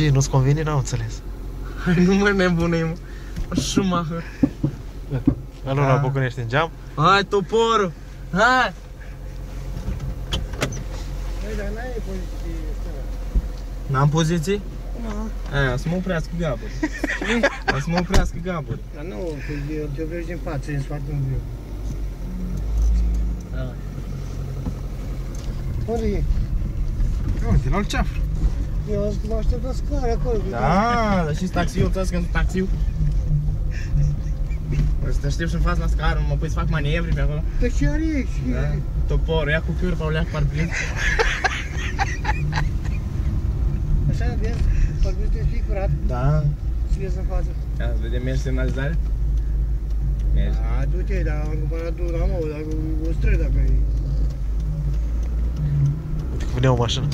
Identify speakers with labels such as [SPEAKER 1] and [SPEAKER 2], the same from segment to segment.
[SPEAKER 1] Ce, nu-ți convine? N-am înțeles.
[SPEAKER 2] Hai, nu mă nebunim. Schumacher.
[SPEAKER 1] Ăla la București în geam?
[SPEAKER 2] Hai, toporul! Hai!
[SPEAKER 3] Băi, dar n-ai poziție asta.
[SPEAKER 2] N-am poziții?
[SPEAKER 3] Nu.
[SPEAKER 2] Aia, să mă oprească gaburi. Să mă oprească gaburi.
[SPEAKER 3] Dar nu, că te oprești din față, în spate în viu. Unde e?
[SPEAKER 1] Uite, la ceaf.
[SPEAKER 3] Eu mă aștept la scară acolo.
[SPEAKER 2] Da, dar și taxiul, ți-a scând taxiul. O să te aștept și în față la scară, mă pui să fac manevri pe acolo.
[SPEAKER 3] Dar ce are aici?
[SPEAKER 2] Da. Toporul, ia cu piură, Paul, ia cu parbriz.
[SPEAKER 3] Așa, vezi? Parbriz te fii curat.
[SPEAKER 2] Da.
[SPEAKER 3] Și vezi în față.
[SPEAKER 2] Ia, să vedem, mergi semnalizare? Mergi.
[SPEAKER 3] A, du-te, dar am cumpărat tu, n-am o, dacă o străzi dacă e.
[SPEAKER 1] Uite că vine o mașină.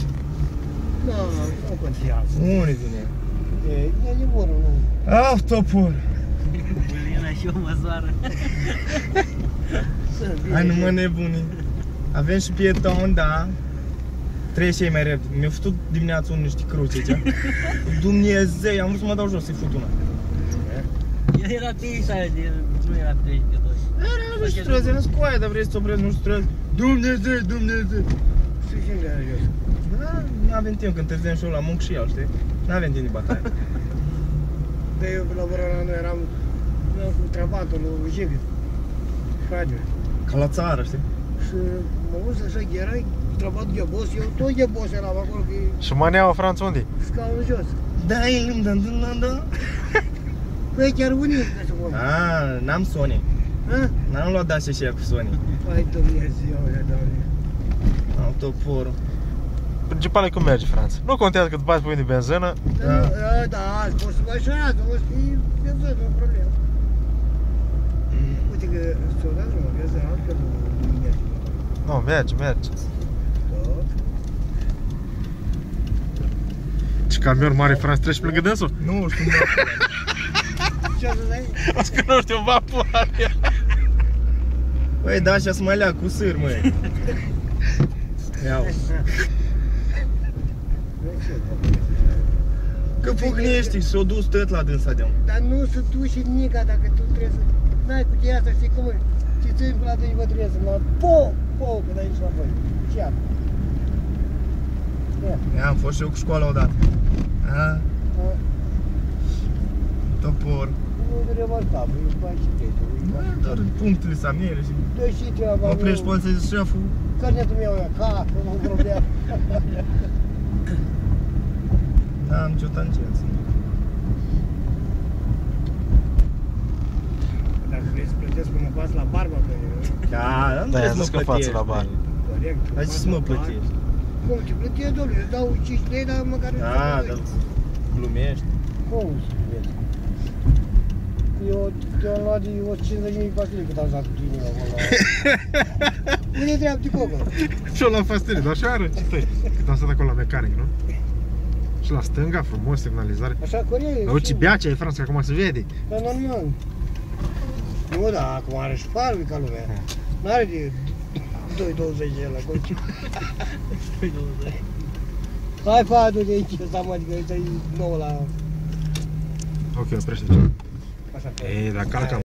[SPEAKER 3] Nu contează.
[SPEAKER 2] Unde vine?
[SPEAKER 3] E liborul, nu.
[SPEAKER 2] Ah, topor!
[SPEAKER 4] Bălina și o măsoară.
[SPEAKER 2] Hai, nu mă nebuni. Avem și pieton, da. Trebuie și ei mai repede. Mi-a făcut dimineața unul niște cruce aici. Dumnezeu, am vrut să mă dau jos să-i fut una.
[SPEAKER 4] El era 36, nu era 32.
[SPEAKER 2] Nu știu străzi, nu-ți coaie, dar vrei să-ți oprezi, nu știu străzi. Dumnezeu, Dumnezeu!
[SPEAKER 3] Știi ce de jos?
[SPEAKER 2] Da, nu avem timp, când întârziem și eu la muncă și el, știi? Nu avem timp de bătaie.
[SPEAKER 3] Dar eu la Bărăna nu eram cu trabantul lui Jigăt. Frage.
[SPEAKER 2] Ca la țară, știi?
[SPEAKER 3] Și mă văd așa, erai trabantul ghebos, eu tot ghebos eram acolo, că e
[SPEAKER 1] Și maneaua, Franț, unde-i?
[SPEAKER 3] scaunul jos.
[SPEAKER 2] Da, da.
[SPEAKER 3] Păi chiar unii trebuie să văd.
[SPEAKER 2] N-am Sony.
[SPEAKER 3] Ha?
[SPEAKER 2] N-am luat Dacia și ea cu Sony.
[SPEAKER 3] Hai Dumnezeu, Doamne.
[SPEAKER 2] Am toporul.
[SPEAKER 1] Principal e cum merge, Franț. Nu contează că îți bagi pe de benzină.
[SPEAKER 3] Da, poți să faci așa, nu o să fii benză, nu e problemă. Uite că ți-o dat drumul, vezi, altfel nu merge.
[SPEAKER 1] Nu, merge.
[SPEAKER 3] Tot.
[SPEAKER 1] Ce camion mare, Franț, treci pe lângă dânsul?
[SPEAKER 2] Nu știu,
[SPEAKER 3] Ce o să dai?
[SPEAKER 1] O să că nu știu, vapoare.
[SPEAKER 2] băi, Dacia să mă lea cu sâr, măi. Iau. Că pugnești și s-o dus tot la dânsa de-am.
[SPEAKER 3] Dar nu se duce nica dacă tu trebuie să... N-ai cu tine asta, știi cum e? Și ți-i până atunci vă trebuie să mă... Po, când ai ieșit la voi. Ce ia?
[SPEAKER 2] Ia, am fost și eu cu școala odată. Topor.
[SPEAKER 3] Nu e remarcabil, e mai și prietenul.
[SPEAKER 2] Doar punctele samnele și...
[SPEAKER 3] Dă și treaba,
[SPEAKER 2] Oprești poliția și șeful.
[SPEAKER 3] carnetul meu e acasă, nu problemă.
[SPEAKER 2] N-am nicio tangență.
[SPEAKER 3] Dacă vrei să plătesc până pas la barbă, că e...
[SPEAKER 2] Da, nu trebuie să mă
[SPEAKER 1] că față
[SPEAKER 2] plătești.
[SPEAKER 1] la bani.
[SPEAKER 3] Corect.
[SPEAKER 2] Hai să mă plătești.
[SPEAKER 3] Cum ce plătești, domnule? Îți dau 5 lei, dar măcar...
[SPEAKER 2] Da, dar glumești.
[SPEAKER 3] Cum să vezi? Eu te-am luat de 150.000 pastile cât am dat cu tine acolo. Unde treabă de cocă?
[SPEAKER 1] Și-o la fastirii, dar așa arăt, ce stai? Cât am stat acolo la mecanic, nu? Și la stânga, frumos, semnalizare.
[SPEAKER 3] Așa, corect.
[SPEAKER 1] Dar uite, beacea e, Franț, că acum se vede.
[SPEAKER 3] Dar normal. Nu, da, acum are și farul ca lumea. N-are de 2,20 el la coci.
[SPEAKER 4] 2,20.
[SPEAKER 3] Hai, fa, du-te aici, ăsta mă, adică ăsta e nou la...
[SPEAKER 1] Ok, oprește-te.
[SPEAKER 3] Așa.
[SPEAKER 1] Ei, dar calcă